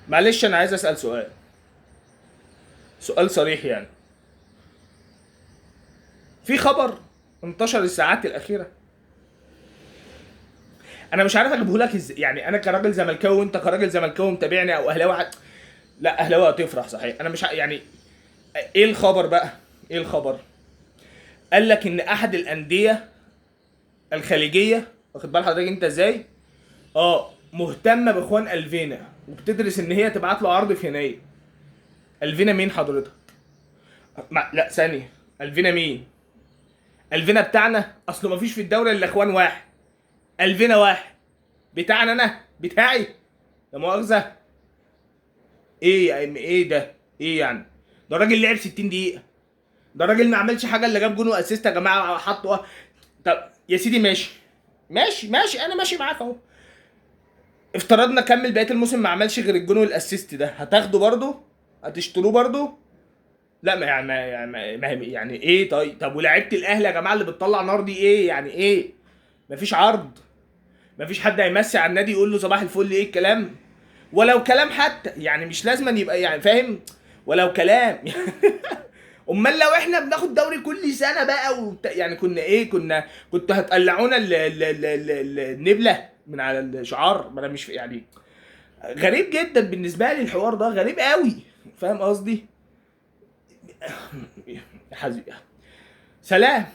معلش انا عايز اسال سؤال صريح يعني. في خبر انتشر الساعات الاخيره، انا مش عارف اجيبه لك ازاي، يعني انا كراجل زملكاوي وانت كراجل زملكاوي متابعني، او اهلاوي لا اهلاوي هتفرح صحيح، انا مش يعني. ايه الخبر بقى؟ ايه الخبر؟ قال لك ان احد الانديه الخليجيه، واخد بال حضرتك انت ازاي، مهتمه باخوان الفينا وبتدرس ان هي تبعت له عرض في يناير. الفينا مين حضرتك؟ لا ثانيه، الفينا مين؟ الفينا بتاعنا، اصله ما فيش في الدوري الا اخوان واحد، الفينا واحد بتاعنا، انا بتاعي، لا مؤاخذه. ايه يعني ايه ده؟ ايه يعني؟ ده الراجل لعب 60 دقيقه، ده الراجل ما عملش حاجه الا جاب جون واسيست يا جماعه حطوا. طب يا سيدي ماشي، ماشي انا ماشي معاك اهو. افترضنا كمل بقيه الموسم ما عملش غير الجون والاسيست ده، هتاخده برضه؟ هتشتروه برضه؟ لا ما يعني يعني ايه؟ طب ولاعيبه الاهلي يا جماعه اللي بتطلع نار دي ايه يعني؟ ايه؟ مفيش عرض؟ مفيش حد هيمسي على النادي يقول له صباح الفل؟ ايه الكلام؟ ولو كلام حتى، يعني مش لازم أن يبقى يعني فاهم، ولو كلام. امال لو احنا بناخد دوري كل سنه بقى يعني كنا ايه؟ كنت هتقلعونا النبله من على الشعار؟ ما انا مش يعني، غريب جدا بالنسبه لي الحوار ده، غريب قوي. فاهم قصدي؟ حزين. سلام.